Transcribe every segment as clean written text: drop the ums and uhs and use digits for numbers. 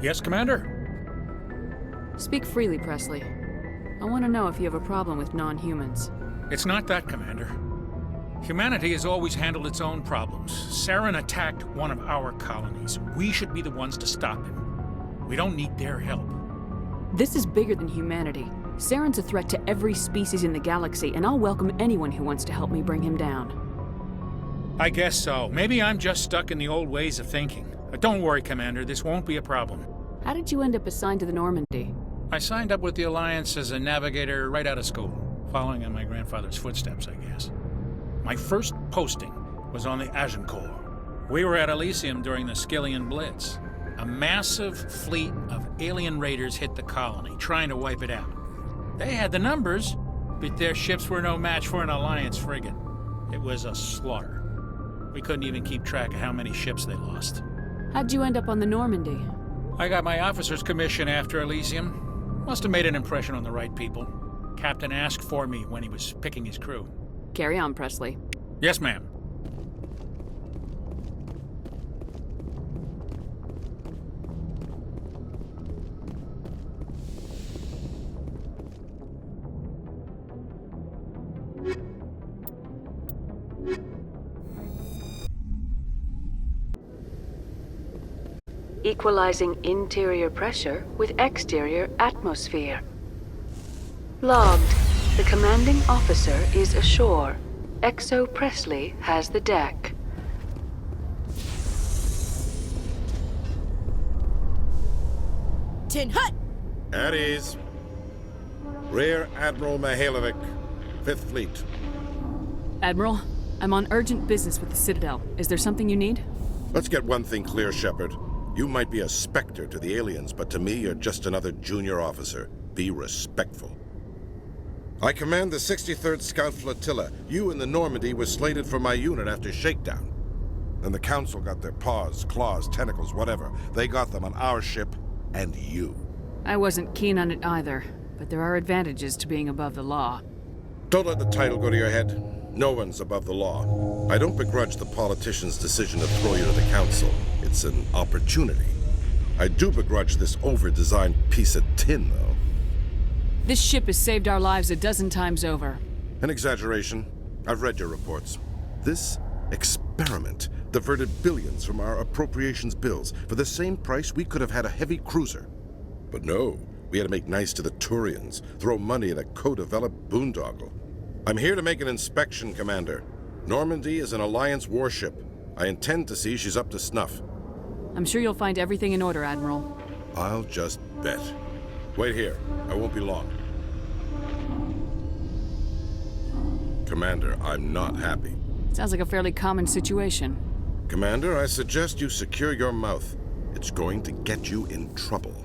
Yes, Commander? Speak freely, Presley. I want to know if you have a problem with non-humans. It's not that, Commander. Humanity has always handled its own problems. Saren attacked one of our colonies. We should be the ones to stop him. We don't need their help. This is bigger than humanity. Saren's a threat to every species in the galaxy, and I'll welcome anyone who wants to help me bring him down. I guess so. Maybe I'm just stuck in the old ways of thinking. But don't worry, Commander. This won't be a problem. How did you end up assigned to the Normandy? I signed up with the Alliance as a navigator right out of school, following in my grandfather's footsteps, I guess. My first posting was on the Agincourt. We were at Elysium during the Skillian Blitz. A massive fleet of alien raiders hit the colony, trying to wipe it out. They had the numbers, but their ships were no match for an Alliance frigate. It was a slaughter. We couldn't even keep track of how many ships they lost. How'd you end up on the Normandy? I got my officer's commission after Elysium. Must have made an impression on the right people. Captain asked for me when he was picking his crew. Carry on, Presley. Yes, ma'am. Equalizing interior pressure with exterior atmosphere. Logged. The commanding officer is ashore. Exo Presley has the deck. Tin Hut! At ease. Rear Admiral Mihailovic, 5th Fleet. Admiral, I'm on urgent business with the Citadel. Is there something you need? Let's get one thing clear, Shepard. You might be a specter to the aliens, but to me, you're just another junior officer. Be respectful. I command the 63rd Scout Flotilla. You and the Normandy were slated for my unit after shakedown. Then the Council got their paws, claws, tentacles, whatever. They got them on our ship, and you. I wasn't keen on it either, but there are advantages to being above the law. Don't let the title go to your head. No one's above the law. I don't begrudge the politician's decision to throw you to the Council. It's an opportunity. I do begrudge this over-designed piece of tin, though. This ship has saved our lives a dozen times over. An exaggeration. I've read your reports. This experiment diverted billions from our appropriations bills. For the same price, we could have had a heavy cruiser. But no, we had to make nice to the Turians, throw money at a co-developed boondoggle. I'm here to make an inspection, Commander. Normandy is an Alliance warship. I intend to see she's up to snuff. I'm sure you'll find everything in order, Admiral. I'll just bet. Wait here. I won't be long. Commander, I'm not happy. Sounds like a fairly common situation. Commander, I suggest you secure your mouth. It's going to get you in trouble.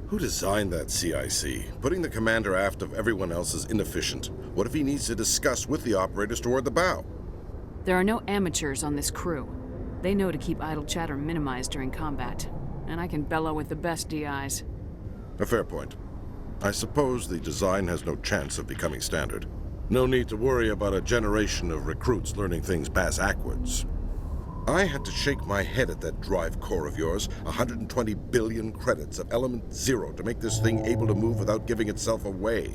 Who designed that CIC? Putting the commander aft of everyone else is inefficient. What if he needs to discuss with the operators toward the bow? There are no amateurs on this crew. They know to keep idle chatter minimized during combat. And I can bellow with the best DIs. A fair point. I suppose the design has no chance of becoming standard. No need to worry about a generation of recruits learning things bass-ackwards. I had to shake my head at that drive core of yours. 120 billion credits of element 0 to make this thing able to move without giving itself away.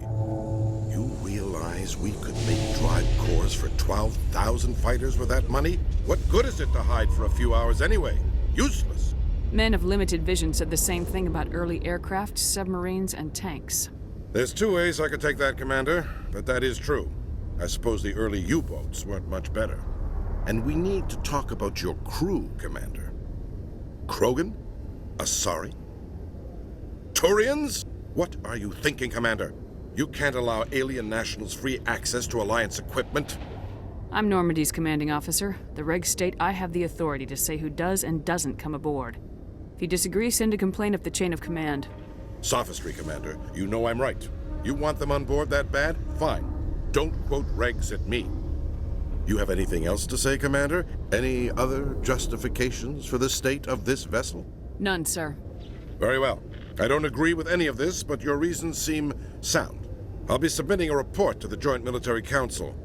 You realize we could make drive cores for 12,000 fighters with that money? What good is it to hide for a few hours anyway? Useless. Men of limited vision said the same thing about early aircraft, submarines, and tanks. There's two ways I could take that, Commander, but that is true. I suppose the early U-boats weren't much better. And we need to talk about your crew, Commander. Krogan? Asari? Turians? What are you thinking, Commander? You can't allow alien nationals free access to Alliance equipment? I'm Normandy's commanding officer. The regs state I have the authority to say who does and doesn't come aboard. If you disagree, send a complaint up the chain of command. Sophistry, Commander. You know I'm right. You want them on board that bad? Fine. Don't quote regs at me. You have anything else to say, Commander? Any other justifications for the state of this vessel? None, sir. Very well. I don't agree with any of this, but your reasons seem sound. I'll be submitting a report to the Joint Military Council.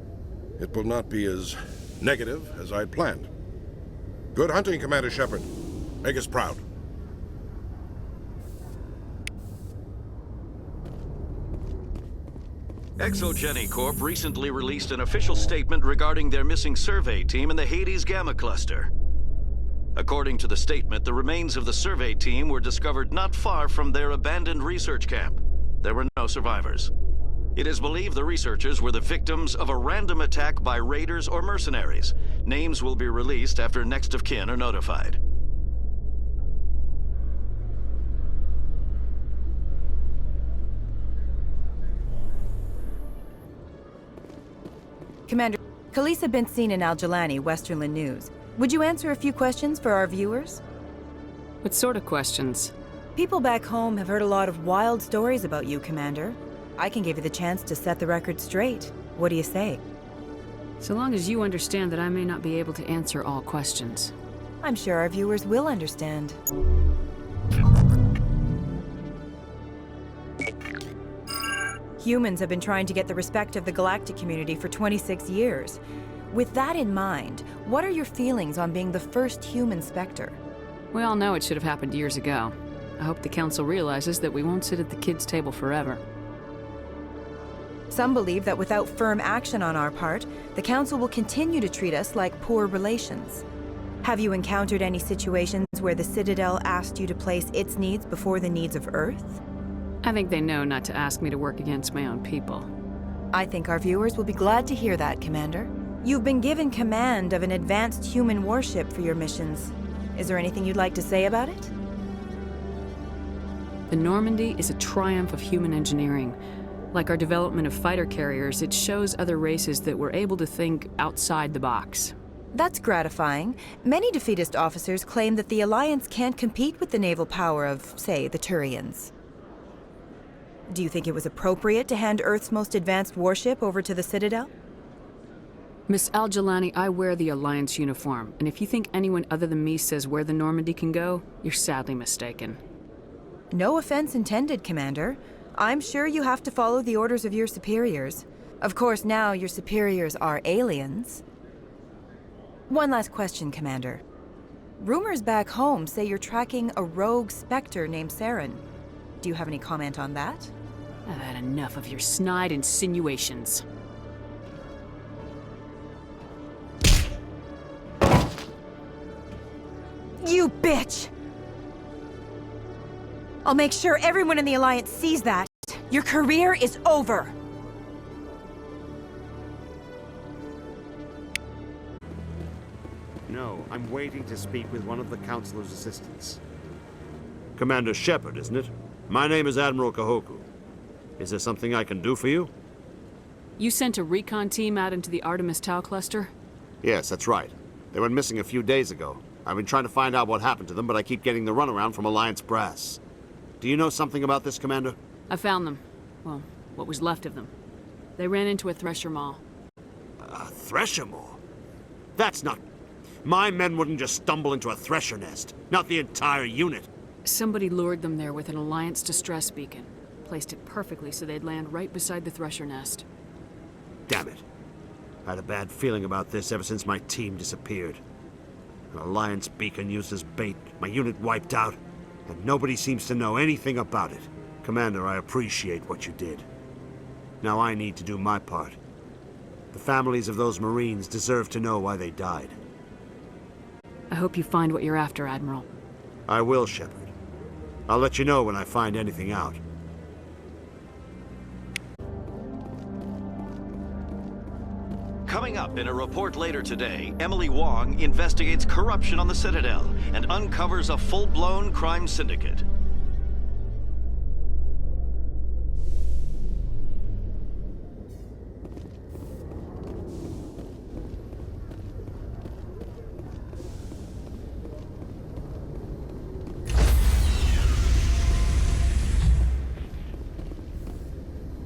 It will not be as negative as I'd planned. Good hunting, Commander Shepard. Make us proud. Exogeny Corp recently released an official statement regarding their missing survey team in the Hades Gamma Cluster. According to the statement, the remains of the survey team were discovered not far from their abandoned research camp. There were no survivors. It is believed the researchers were the victims of a random attack by raiders or mercenaries. Names will be released after next of kin are notified. Commander, Khalees have been seen in Al-Jalani, Westerland News. Would you answer a few questions for our viewers? What sort of questions? People back home have heard a lot of wild stories about you, Commander. I can give you the chance to set the record straight. What do you say? So long as you understand that I may not be able to answer all questions. I'm sure our viewers will understand. Humans have been trying to get the respect of the galactic community for 26 years. With that in mind, what are your feelings on being the first human Spectre? We all know it should have happened years ago. I hope the Council realizes that we won't sit at the kids' table forever. Some believe that without firm action on our part, the Council will continue to treat us like poor relations. Have you encountered any situations where the Citadel asked you to place its needs before the needs of Earth? I think they know not to ask me to work against my own people. I think our viewers will be glad to hear that, Commander. You've been given command of an advanced human warship for your missions. Is there anything you'd like to say about it? The Normandy is a triumph of human engineering. Like our development of fighter carriers, it shows other races that we're able to think outside the box. That's gratifying. Many defeatist officers claim that the Alliance can't compete with the naval power of, say, the Turians. Do you think it was appropriate to hand Earth's most advanced warship over to the Citadel? Miss Al-Jalani, I wear the Alliance uniform, and if you think anyone other than me says where the Normandy can go, you're sadly mistaken. No offense intended, Commander. I'm sure you have to follow the orders of your superiors. Of course, now your superiors are aliens. One last question, Commander. Rumors back home say you're tracking a rogue Spectre named Saren. Do you have any comment on that? I've had enough of your snide insinuations. You bitch! I'll make sure everyone in the Alliance sees that. Your career is over! No, I'm waiting to speak with one of the Councilor's assistants. Commander Shepard, isn't it? My name is Admiral Kahoku. Is there something I can do for you? You sent a recon team out into the Artemis Tau cluster? Yes, that's right. They went missing a few days ago. I've been trying to find out what happened to them, but I keep getting the runaround from Alliance brass. Do you know something about this, Commander? I found them. Well, what was left of them. They ran into a Thresher Maw. A Thresher Maw? That's not... My men wouldn't just stumble into a Thresher nest. Not the entire unit. Somebody lured them there with an Alliance distress beacon. Placed it perfectly so they'd land right beside the Thresher nest. Damn it. I had a bad feeling about this ever since my team disappeared. An Alliance beacon used as bait, my unit wiped out, and nobody seems to know anything about it. Commander, I appreciate what you did. Now I need to do my part. The families of those Marines deserve to know why they died. I hope you find what you're after, Admiral. I will, Shepard. I'll let you know when I find anything out. Coming up in a report later today, Emily Wong investigates corruption on the Citadel and uncovers a full-blown crime syndicate.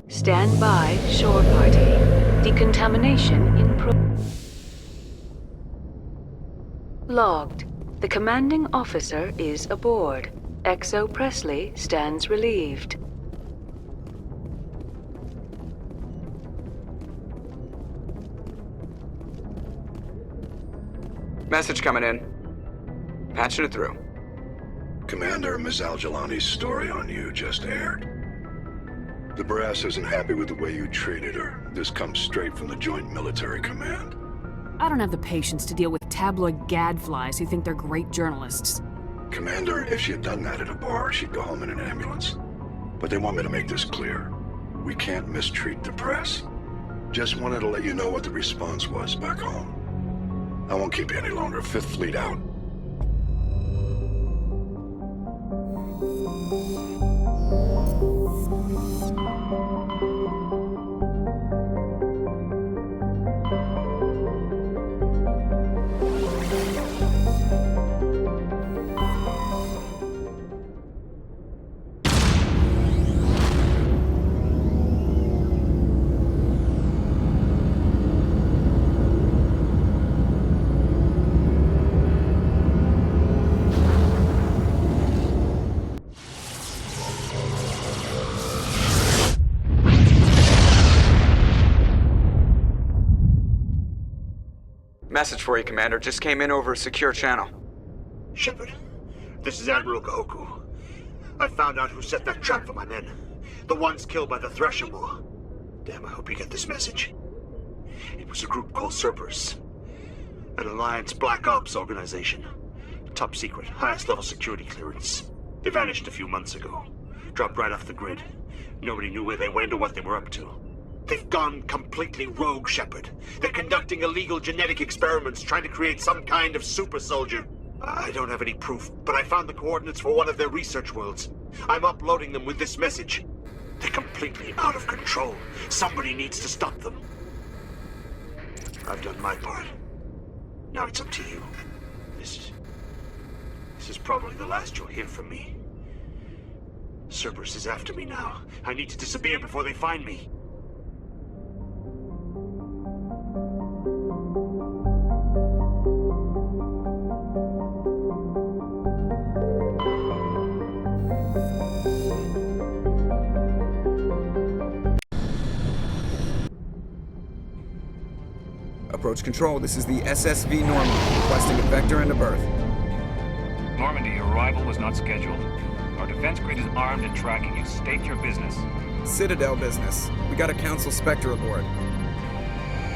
Stand by, shore party. Decontamination in Logged. The commanding officer is aboard. XO Presley stands relieved. Message coming in. Patching it through. Commander, Ms. Al-Jalani's story on you just aired. The brass isn't happy with the way you treated her. This comes straight from the Joint Military Command. I don't have the patience to deal with tabloid gadflies who think they're great journalists. Commander, if she had done that at a bar, she'd go home in an ambulance. But they want me to make this clear. We can't mistreat the press. Just wanted to let you know what the response was back home. I won't keep you any longer. Fifth Fleet out. Message for you, Commander. Just came in over a secure channel. Shepard, this is Admiral Goku. I found out who set that trap for my men. The ones killed by the Thresher Maw. Damn, I hope you get this message. It was a group called Cerberus. An Alliance Black Ops organization. Top secret, highest level security clearance. They vanished a few months ago. Dropped right off the grid. Nobody knew where they went or what they were up to. They've gone completely rogue, Shepard. They're conducting illegal genetic experiments, trying to create some kind of super soldier. I don't have any proof, but I found the coordinates for one of their research worlds. I'm uploading them with this message. They're completely out of control. Somebody needs to stop them. I've done my part. Now it's up to you. This is probably the last you'll hear from me. Cerberus is after me now. I need to disappear before they find me. Approach control, this is the SSV Normandy, requesting a vector and a berth. Normandy, your arrival was not scheduled. Our defense grid is armed and tracking you. State your business. Citadel business. We got a Council Spectre aboard.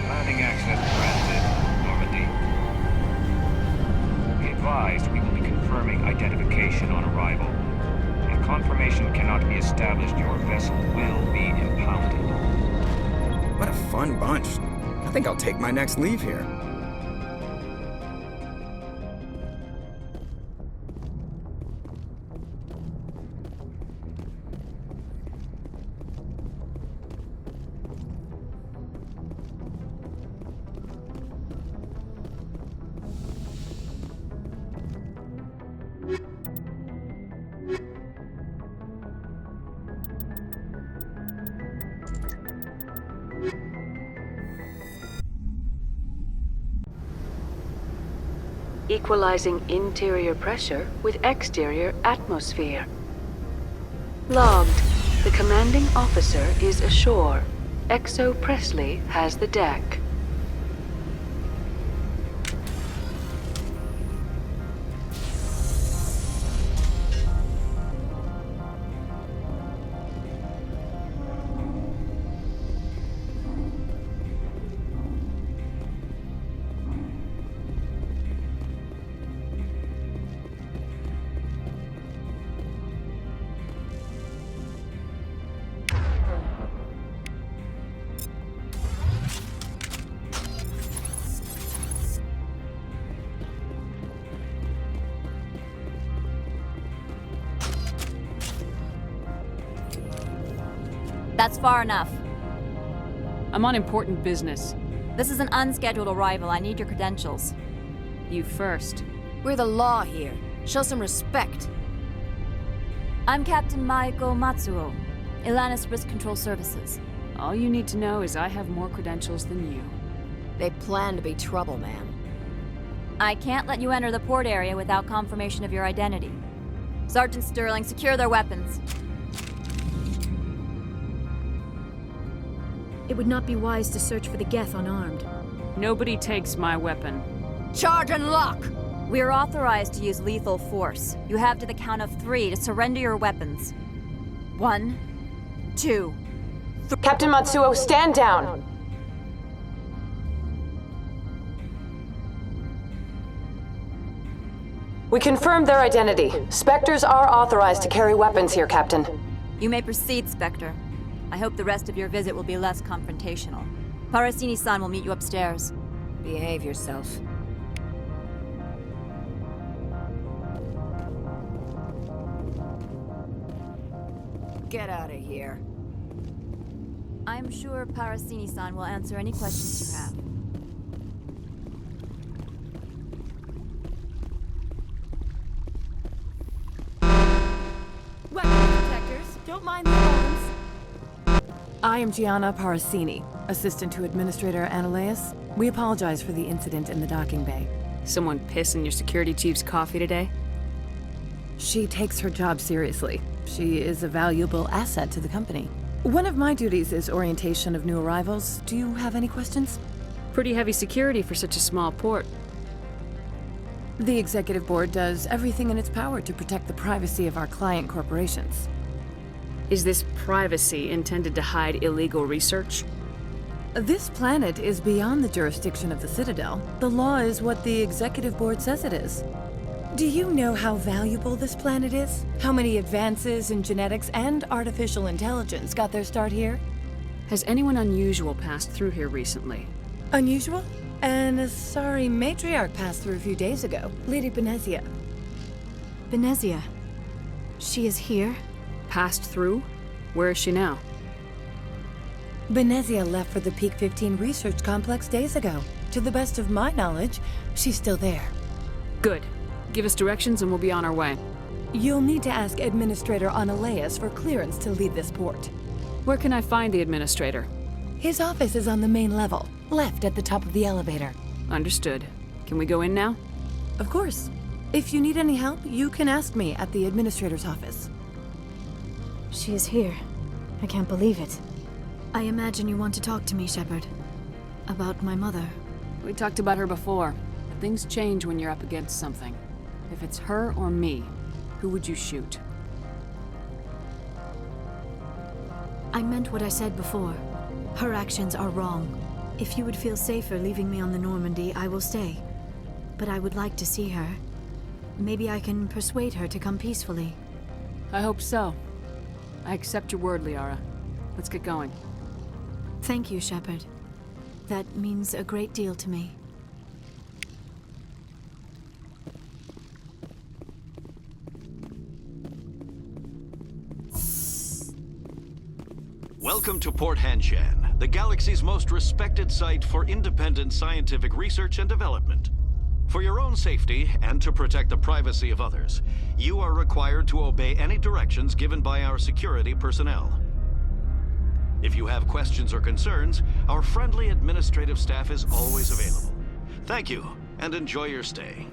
Landing access granted, Normandy. Be advised, we will be confirming identification on arrival. If confirmation cannot be established, your vessel will be impounded. What a fun bunch. I think I'll take my next leave here. Equalizing interior pressure with exterior atmosphere. Logged. The commanding officer is ashore. XO Presley has the deck. That's far enough. I'm on important business. This is an unscheduled arrival. I need your credentials. You first. We're the law here. Show some respect. I'm Captain Maiko Matsuo, Ilanis Risk Control Services. All you need to know is I have more credentials than you. They plan to be trouble, ma'am. I can't let you enter the port area without confirmation of your identity. Sergeant Sterling, secure their weapons. It would not be wise to search for the Geth unarmed. Nobody takes my weapon. Charge and lock! We're authorized to use lethal force. You have to the count of 3 to surrender your weapons. 1, 2, Captain Matsuo, stand down! We confirmed their identity. Spectres are authorized to carry weapons here, Captain. You may proceed, Spectre. I hope the rest of your visit will be less confrontational. Parasini-san will meet you upstairs. Behave yourself. Get out of here. I'm sure Parasini-san will answer any questions you have. Weapons detectors, don't mind the alarms. I am Gianna Parasini, assistant to Administrator Ananias. We apologize for the incident in the docking bay. Someone piss in your security chief's coffee today? She takes her job seriously. She is a valuable asset to the company. One of my duties is orientation of new arrivals. Do you have any questions? Pretty heavy security for such a small port. The Executive Board does everything in its power to protect the privacy of our client corporations. Is this privacy intended to hide illegal research? This planet is beyond the jurisdiction of the Citadel. The law is what the Executive Board says it is. Do you know how valuable this planet is? How many advances in genetics and artificial intelligence got their start here? Has anyone unusual passed through here recently? Unusual? And a sorry matriarch passed through a few days ago, Lady Benezia. Benezia? She is here? Passed through? Where is she now? Benezia left for the Peak 15 research complex days ago. To the best of my knowledge, she's still there. Good. Give us directions and we'll be on our way. You'll need to ask Administrator Ananias for clearance to leave this port. Where can I find the Administrator? His office is on the main level, left at the top of the elevator. Understood. Can we go in now? Of course. If you need any help, you can ask me at the Administrator's office. She is here. I can't believe it. I imagine you want to talk to me, Shepard. About my mother. We talked about her before. But things change when you're up against something. If it's her or me, who would you shoot? I meant what I said before. Her actions are wrong. If you would feel safer leaving me on the Normandy, I will stay. But I would like to see her. Maybe I can persuade her to come peacefully. I hope so. I accept your word, Liara. Let's get going. Thank you, Shepard. That means a great deal to me. Welcome to Port Hanshan, the galaxy's most respected site for independent scientific research and development. For your own safety and to protect the privacy of others, you are required to obey any directions given by our security personnel. If you have questions or concerns, our friendly administrative staff is always available. Thank you, and enjoy your stay.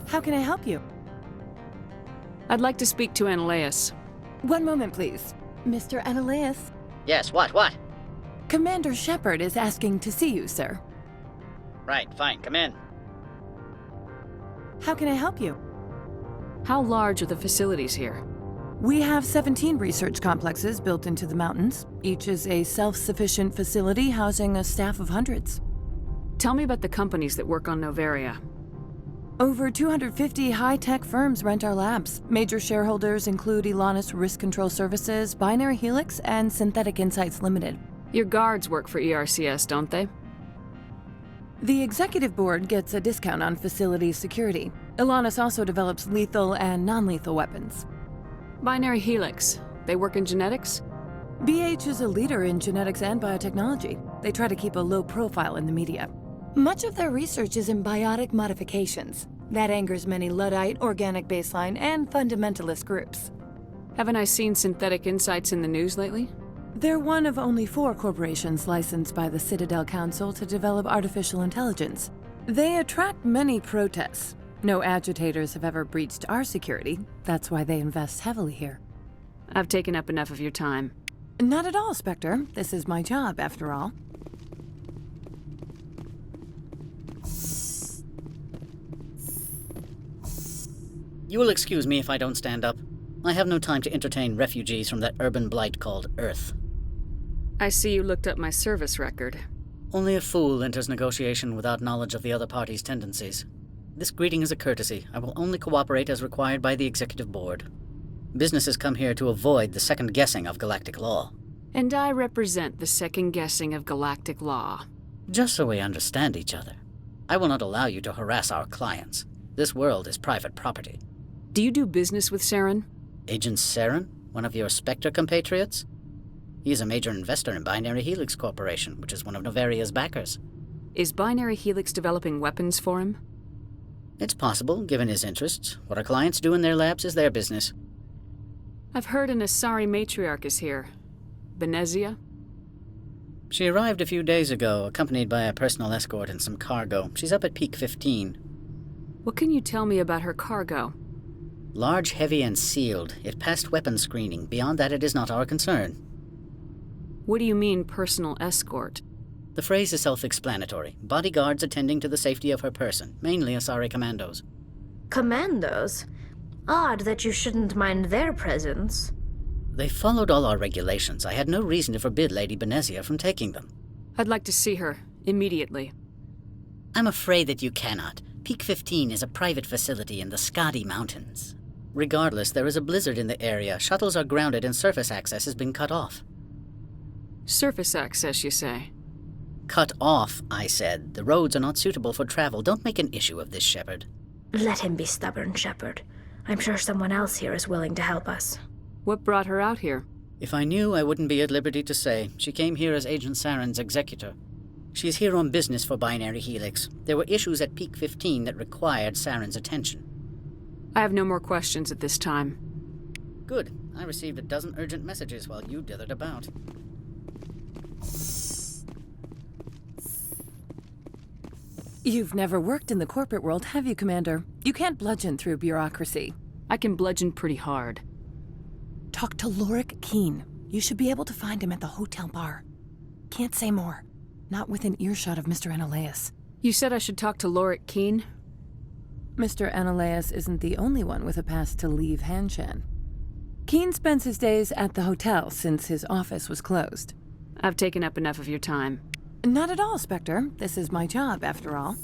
How can I help you? I'd like to speak to Ananias. One moment, please. Mr. Ananias? Yes, what? Commander Shepard is asking to see you, sir. Right, fine, come in. How can I help you? How large are the facilities here? We have 17 research complexes built into the mountains. Each is a self-sufficient facility housing a staff of hundreds. Tell me about the companies that work on Noveria. Over 250 high-tech firms rent our labs. Major shareholders include Elanis Risk Control Services, Binary Helix, and Synthetic Insights Limited. Your guards work for ERCS, don't they? The Executive Board gets a discount on facility security. Elanis also develops lethal and non-lethal weapons. Binary Helix. They work in genetics? BH is a leader in genetics and biotechnology. They try to keep a low profile in the media. Much of their research is in biotic modifications. That angers many Luddite, organic baseline, and fundamentalist groups. Haven't I seen Synthetic Insights in the news lately? They're one of only 4 corporations licensed by the Citadel Council to develop artificial intelligence. They attract many protests. No agitators have ever breached our security. That's why they invest heavily here. I've taken up enough of your time. Not at all, Spectre. This is my job, after all. You will excuse me if I don't stand up. I have no time to entertain refugees from that urban blight called Earth. I see you looked up my service record. Only a fool enters negotiation without knowledge of the other party's tendencies. This greeting is a courtesy. I will only cooperate as required by the Executive Board. Businesses come here to avoid the second guessing of galactic law. And I represent the second guessing of galactic law. Just so we understand each other. I will not allow you to harass our clients. This world is private property. Do you do business with Saren? Agent Saren? One of your Spectre compatriots? He is a major investor in Binary Helix Corporation, which is one of Novaria's backers. Is Binary Helix developing weapons for him? It's possible, given his interests. What our clients do in their labs is their business. I've heard an Asari matriarch is here. Benezia? She arrived a few days ago, accompanied by a personal escort and some cargo. She's up at Peak 15. What can you tell me about her cargo? Large, heavy, and sealed. It passed weapons screening. Beyond that, it is not our concern. What do you mean, personal escort? The phrase is self-explanatory. Bodyguards attending to the safety of her person, mainly Asari commandos. Commandos? Odd that you shouldn't mind their presence. They followed all our regulations. I had no reason to forbid Lady Benezia from taking them. I'd like to see her, immediately. I'm afraid that you cannot. Peak 15 is a private facility in the Skadi Mountains. Regardless, there is a blizzard in the area. Shuttles are grounded and surface access has been cut off. Surface access, you say? Cut off, I said. The roads are not suitable for travel. Don't make an issue of this, Shepard. Let him be stubborn, Shepard. I'm sure someone else here is willing to help us. What brought her out here? If I knew, I wouldn't be at liberty to say. She came here as Agent Saren's executor. She's here on business for Binary Helix. There were issues at Peak 15 that required Saren's attention. I have no more questions at this time. Good. I received a dozen urgent messages while you dithered about. You've never worked in the corporate world, have you, Commander? You can't bludgeon through bureaucracy. I can bludgeon pretty hard. Talk to Lorik Keene. You should be able to find him at the hotel bar. Can't say more. Not within earshot of Mr. Analaeus. You said I should talk to Lorik Keene? Mr. Analaeus isn't the only one with a pass to leave Hanshan. Keene spends his days at the hotel since his office was closed. I've taken up enough of your time. Not at all, Spectre. This is my job, after all.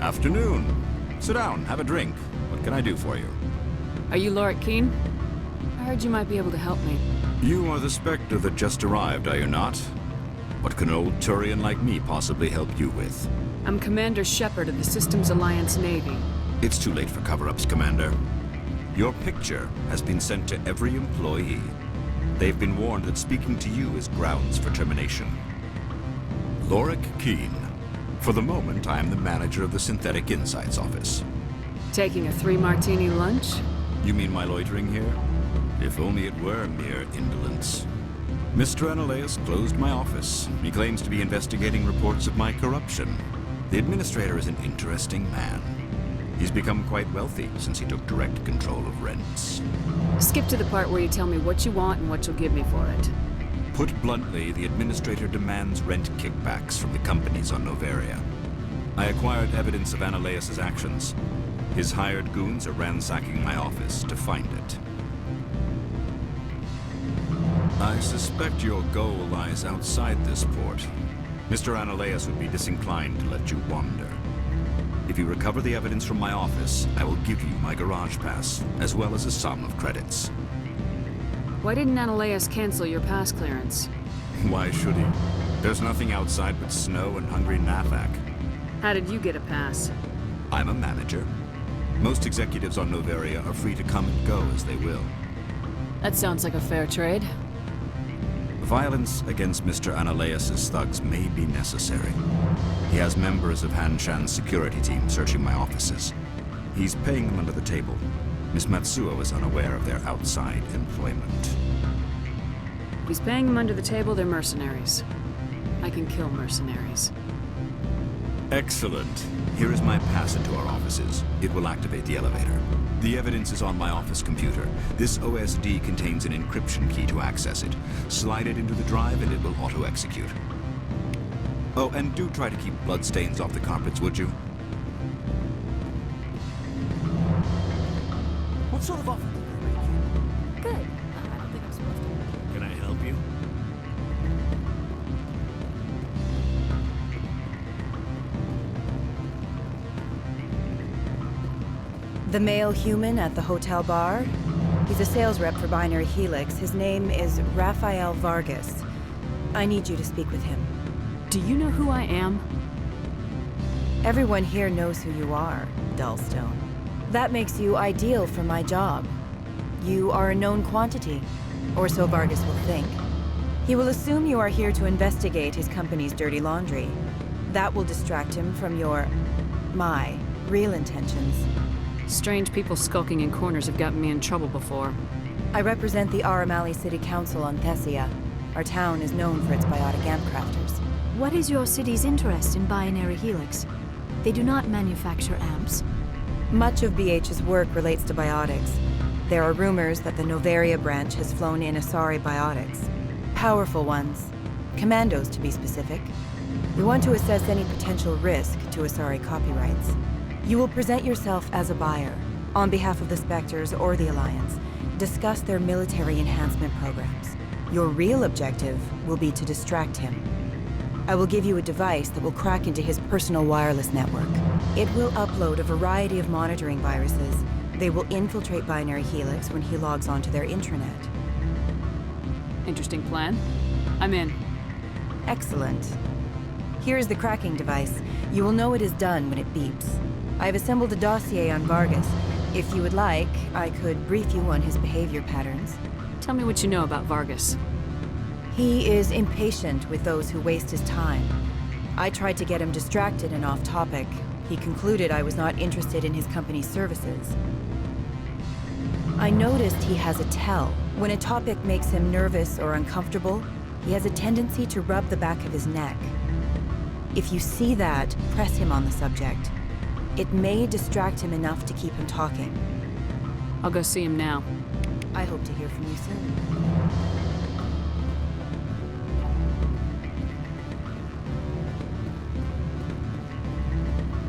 Afternoon. Sit down, have a drink. What can I do for you? Are you Lorik Keene? I heard you might be able to help me. You are the Spectre that just arrived, are you not? What can an old Turian like me possibly help you with? I'm Commander Shepard of the Systems Alliance Navy. It's too late for cover-ups, Commander. Your picture has been sent to every employee. They've been warned that speaking to you is grounds for termination. Lorik Keene. For the moment, I am the manager of the Synthetic Insights Office. Taking a 3-martini lunch? You mean my loitering here? If only it were mere indolence. Mr. Analeas closed my office. He claims to be investigating reports of my corruption. The administrator is an interesting man. He's become quite wealthy since he took direct control of rents. Skip to the part where you tell me what you want and what you'll give me for it. Put bluntly, the administrator demands rent kickbacks from the companies on Noveria. I acquired evidence of Analeas' actions. His hired goons are ransacking my office to find it. I suspect your goal lies outside this port. Mr. Analeas would be disinclined to let you wander. If you recover the evidence from my office, I will give you my garage pass, as well as a sum of credits. Why didn't Analeas cancel your pass clearance? Why should he? There's nothing outside but snow and hungry Nafak. How did you get a pass? I'm a manager. Most executives on Noveria are free to come and go as they will. That sounds like a fair trade. Violence against Mr. Analeas' thugs may be necessary. He has members of Han Shan's security team searching my offices. He's paying them under the table. Miss Matsuo is unaware of their outside employment. If he's paying them under the table, they're mercenaries. I can kill mercenaries. Excellent. Here is my pass into our offices. It will activate the elevator. The evidence is on my office computer. This OSD contains an encryption key to access it. Slide it into the drive and it will auto-execute. Oh, and do try to keep bloodstains off the carpets, would you? What sort of offer did they make you? Good. I don't think I'm supposed to. Can I help you? The male human at the hotel bar? He's a sales rep for Binary Helix. His name is Rafael Vargas. I need you to speak with him. Do you know who I am? Everyone here knows who you are, Dullstone. That makes you ideal for my job. You are a known quantity, or so Vargas will think. He will assume you are here to investigate his company's dirty laundry. That will distract him from my real intentions. Strange people skulking in corners have gotten me in trouble before. I represent the Aramali City Council on Thessia. Our town is known for its biotic amp crafters. What is your city's interest in Binary Helix? They do not manufacture amps. Much of BH's work relates to biotics. There are rumors that the Noveria branch has flown in Asari biotics. Powerful ones. Commandos, to be specific. We want to assess any potential risk to Asari copyrights. You will present yourself as a buyer, on behalf of the Spectres or the Alliance. Discuss their military enhancement programs. Your real objective will be to distract him. I will give you a device that will crack into his personal wireless network. It will upload a variety of monitoring viruses. They will infiltrate Binary Helix when he logs onto their intranet. Interesting plan. I'm in. Excellent. Here is the cracking device. You will know it is done when it beeps. I have assembled a dossier on Vargas. If you would like, I could brief you on his behavior patterns. Tell me what you know about Vargas. He is impatient with those who waste his time. I tried to get him distracted and off topic. He concluded I was not interested in his company's services. I noticed he has a tell. When a topic makes him nervous or uncomfortable, he has a tendency to rub the back of his neck. If you see that, press him on the subject. It may distract him enough to keep him talking. I'll go see him now. I hope to hear from you soon.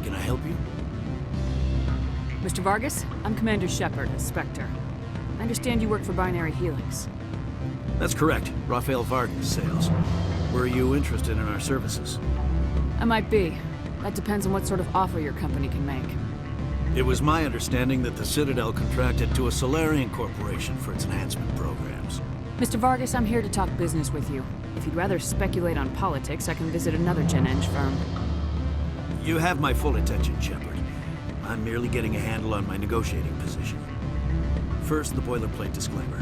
Can I help you? Mr. Vargas, I'm Commander Shepard, a Spectre. I understand you work for Binary Helix. That's correct. Rafael Vargas, sales. Were you interested in our services? I might be. That depends on what sort of offer your company can make. It was my understanding that the Citadel contracted to a Solarian corporation for its enhancement programs. Mr. Vargas, I'm here to talk business with you. If you'd rather speculate on politics, I can visit another Gen Eng firm. You have my full attention, Shepard. I'm merely getting a handle on my negotiating position. First, the boilerplate disclaimer.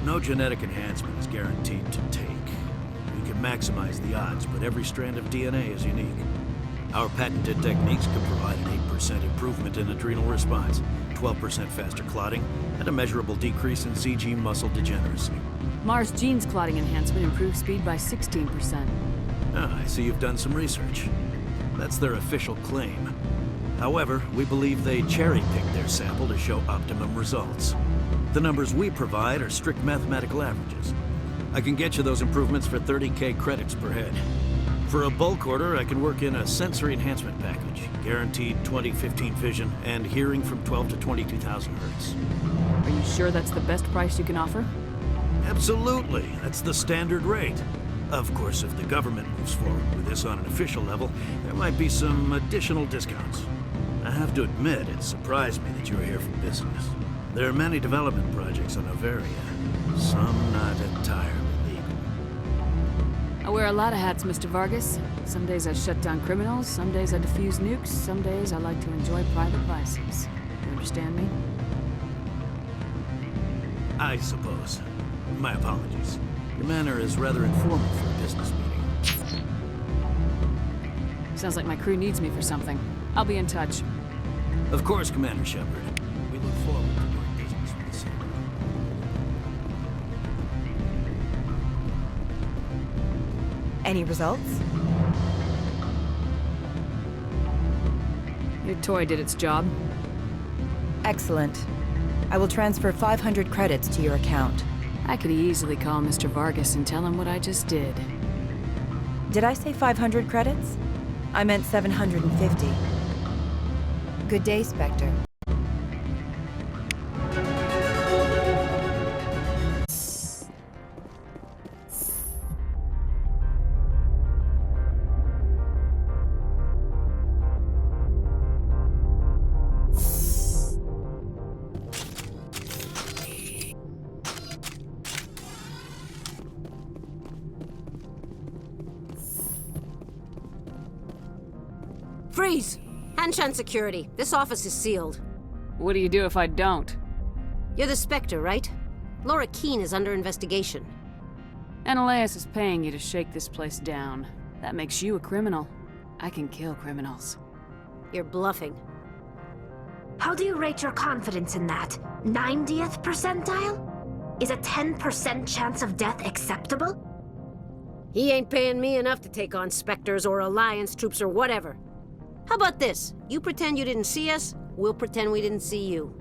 No genetic enhancement is guaranteed to take. We can maximize the odds, but every strand of DNA is unique. Our patented techniques could provide an 8% improvement in adrenal response, 12% faster clotting, and a measurable decrease in CG muscle degeneracy. Mars Gene's clotting enhancement improves speed by 16%. Ah, I see you've done some research. That's their official claim. However, we believe they cherry-picked their sample to show optimum results. The numbers we provide are strict mathematical averages. I can get you those improvements for 30K credits per head. For a bulk order, I can work in a sensory enhancement package, guaranteed 20/15 vision, and hearing from 12 to 22,000 hertz. Are you sure that's the best price you can offer? Absolutely. That's the standard rate. Of course, if the government moves forward with this on an official level, there might be some additional discounts. I have to admit, it surprised me that you were here for business. There are many development projects on Overia, some not entirely legal. I wear a lot of hats, Mr. Vargas. Some days I shut down criminals, some days I defuse nukes, some days I like to enjoy private vices. You understand me? I suppose. My apologies. Your manner is rather informal for a business meeting. Sounds like my crew needs me for something. I'll be in touch. Of course, Commander Shepard. We look forward to doing business with the city. Any results? Your toy did its job. Excellent. I will transfer 500 credits to your account. I could easily call Mr. Vargas and tell him what I just did. Did I say 500 credits? I meant 750. Good day, Spectre. Freeze! Hanshan security. This office is sealed. What do you do if I don't? You're the Spectre, right? Laura Keene is under investigation. Ananias is paying you to shake this place down. That makes you a criminal. I can kill criminals. You're bluffing. How do you rate your confidence in that? 90th percentile? Is a 10% chance of death acceptable? He ain't paying me enough to take on Spectres or Alliance troops or whatever. How about this? You pretend you didn't see us, we'll pretend we didn't see you.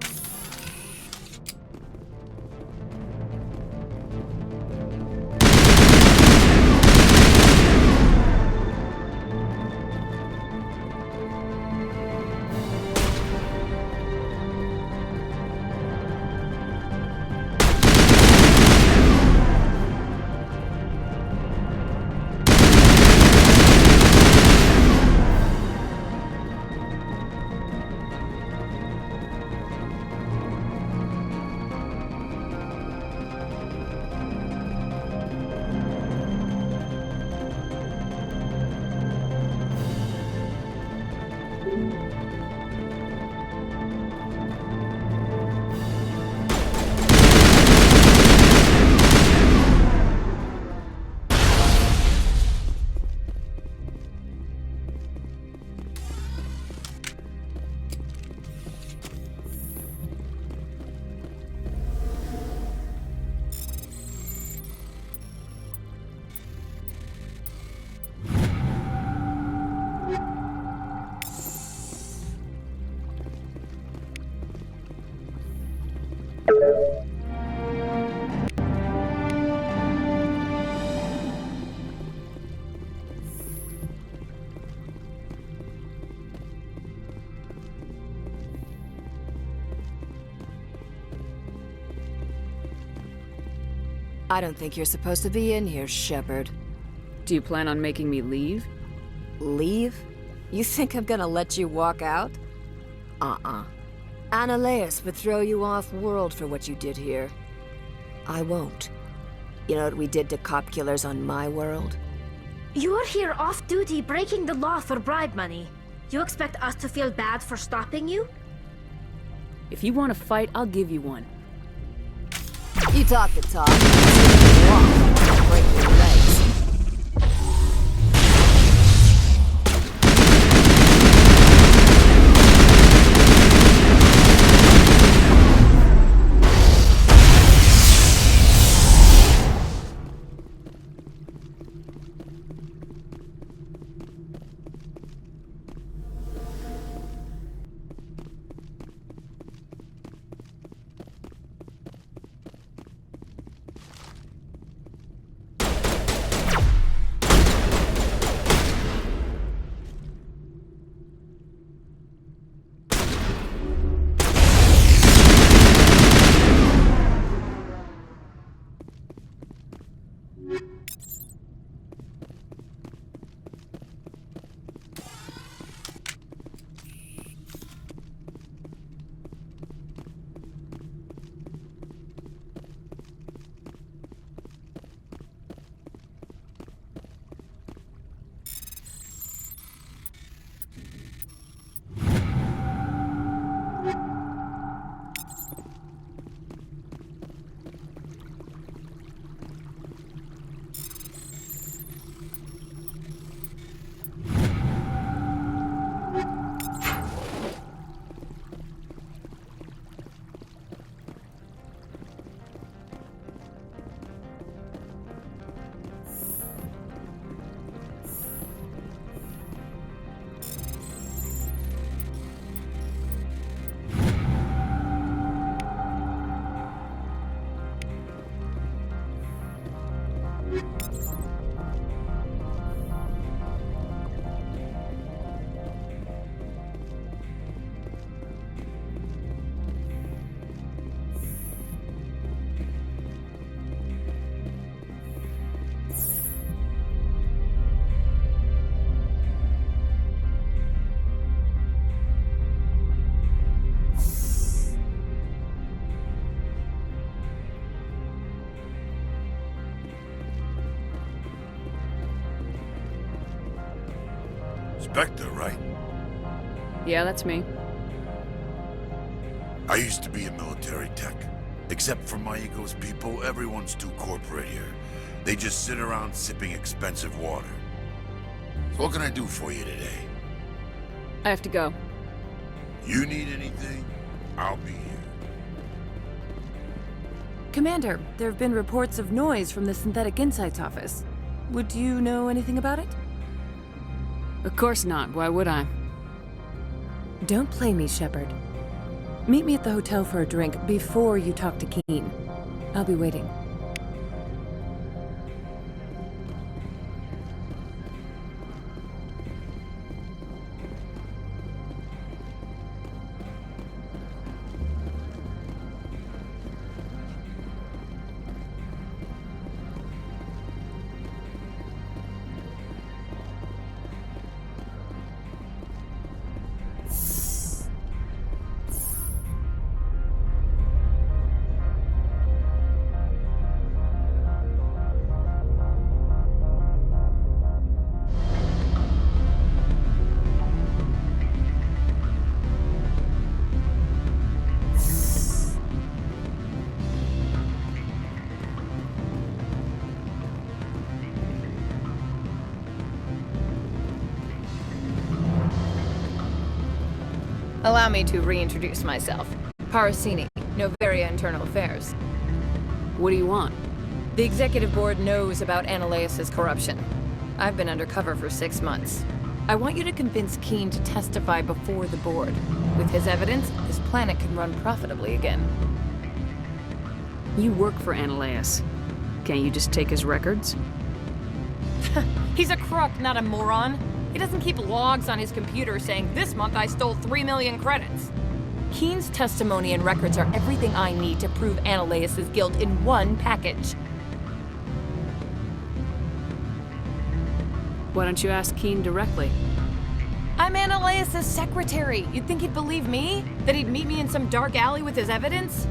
I don't think you're supposed to be in here, Shepard. Do you plan on making me leave? Leave? You think I'm gonna let you walk out? Ananias would throw you off-world for what you did here. I won't. You know what we did to cop killers on my world? You're here off-duty breaking the law for bribe money. You expect us to feel bad for stopping you? If you want to fight, I'll give you one. You talk the talk. Walk. Break your legs. Spectre, right? Yeah, that's me. I used to be a military tech. Except for my ego's people, everyone's too corporate here. They just sit around sipping expensive water. So what can I do for you today? I have to go. You need anything? I'll be here. Commander, there have been reports of noise from the Synthetic Insights office. Would you know anything about it? Of course not. Why would I? Don't play me, Shepard. Meet me at the hotel for a drink before you talk to Keen. I'll be waiting. Allow me to reintroduce myself. Parasini, Novaria Internal Affairs. What do you want? The Executive Board knows about Ananias' corruption. I've been undercover for 6 months. I want you to convince Keen to testify before the Board. With his evidence, this planet can run profitably again. You work for Ananias. Can't you just take his records? He's a crook, not a moron. He doesn't keep logs on his computer saying, "This month I stole 3 million credits." Keen's testimony and records are everything I need to prove Ananias' guilt in one package. Why don't you ask Keen directly? I'm Ananias' secretary. You'd think he'd believe me? That he'd meet me in some dark alley with his evidence?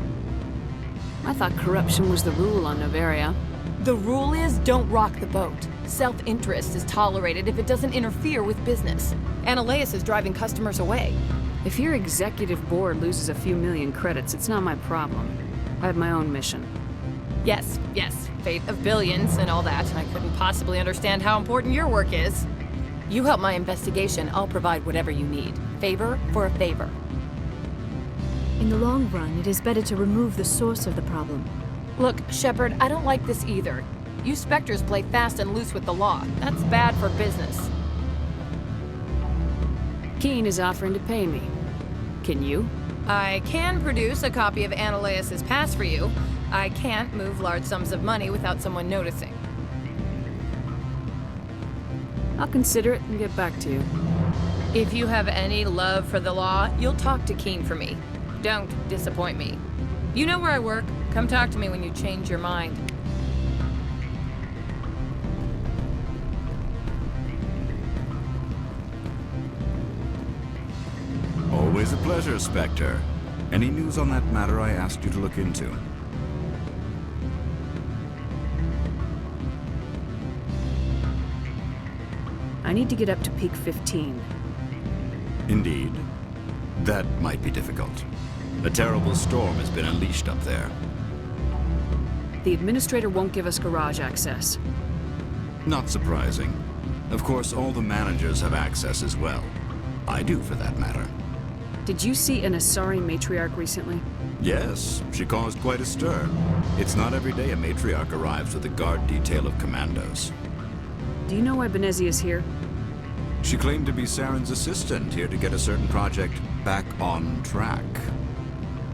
I thought corruption was the rule on Novaria. The rule is, don't rock the boat. Self-interest is tolerated if it doesn't interfere with business. Ananias is driving customers away. If your executive board loses a few million credits, it's not my problem. I have my own mission. Yes, fate of billions and all that. I couldn't possibly understand how important your work is. You help my investigation, I'll provide whatever you need. Favor for a favor. In the long run, it is better to remove the source of the problem. Look, Shepard, I don't like this either. You Spectres play fast and loose with the law. That's bad for business. Keen is offering to pay me. Can you? I can produce a copy of Ananias' pass for you. I can't move large sums of money without someone noticing. I'll consider it and get back to you. If you have any love for the law, you'll talk to Keen for me. Don't disappoint me. You know where I work. Come talk to me when you change your mind. Always a pleasure, Spectre. Any news on that matter I asked you to look into? I need to get up to peak 15. Indeed. That might be difficult. A terrible storm has been unleashed up there. The Administrator won't give us garage access. Not surprising. Of course, all the managers have access as well. I do, for that matter. Did you see an Asari matriarch recently? Yes, she caused quite a stir. It's not every day a matriarch arrives with a guard detail of commandos. Do you know why Benezia's here? She claimed to be Saren's assistant, here to get a certain project back on track.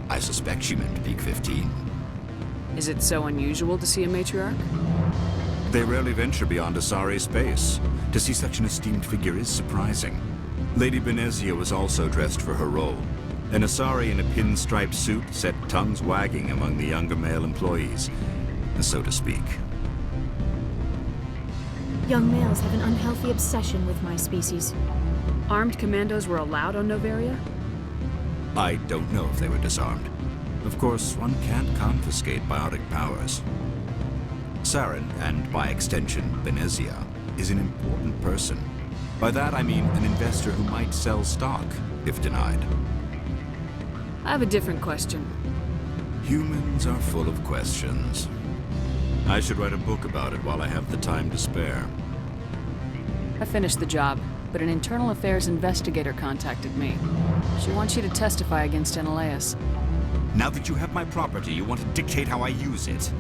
I suspect she meant Peak 15. Is it so unusual to see a matriarch? They rarely venture beyond Asari space. To see such an esteemed figure is surprising. Lady Benezia was also dressed for her role. An Asari in a pinstripe suit set tongues wagging among the younger male employees, so to speak. Young males have an unhealthy obsession with my species. Armed commandos were allowed on Novaria? I don't know if they were disarmed. Of course, one can't confiscate biotic powers. Saren, and by extension, Benezia, is an important person. By that I mean an investor who might sell stock, if denied. I have a different question. Humans are full of questions. I should write a book about it while I have the time to spare. I finished the job, but an internal affairs investigator contacted me. She wants you to testify against Analeas. Now that you have my property, you want to dictate how I use it.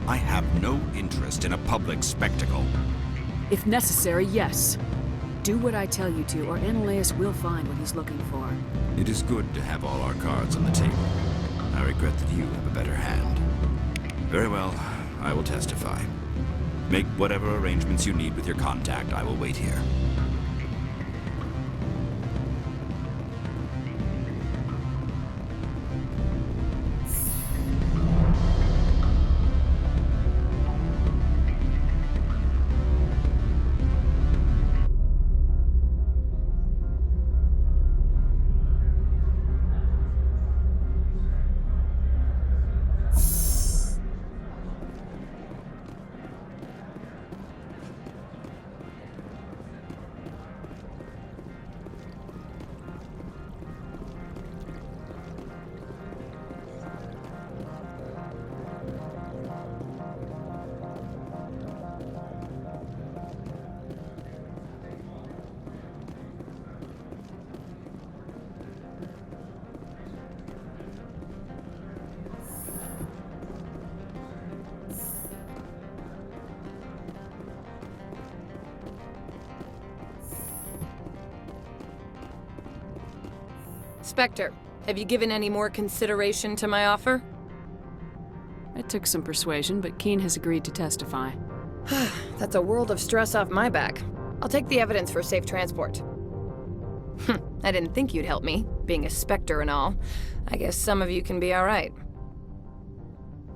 I have no interest in a public spectacle. If necessary, yes. Do what I tell you to, or Analeas will find what he's looking for. It is good to have all our cards on the table. I regret that you have a better hand. Very well, I will testify. Make whatever arrangements you need with your contact. I will wait here. Spectre, have you given any more consideration to my offer? It took some persuasion, but Keen has agreed to testify. That's a world of stress off my back. I'll take the evidence for safe transport. I didn't think you'd help me, being a Spectre and all. I guess some of you can be alright.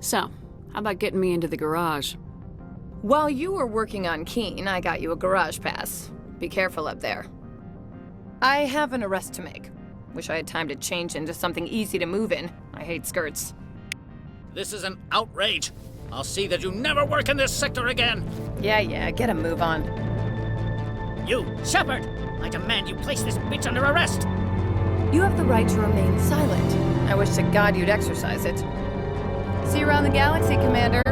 So, how about getting me into the garage? While you were working on Keen, I got you a garage pass. Be careful up there. I have an arrest to make. Wish I had time to change into something easy to move in. I hate skirts. This is an outrage. I'll see that you never work in this sector again. Yeah, get a move on. You, Shepard! I demand you place this bitch under arrest! You have the right to remain silent. I wish to God you'd exercise it. See you around the galaxy, Commander.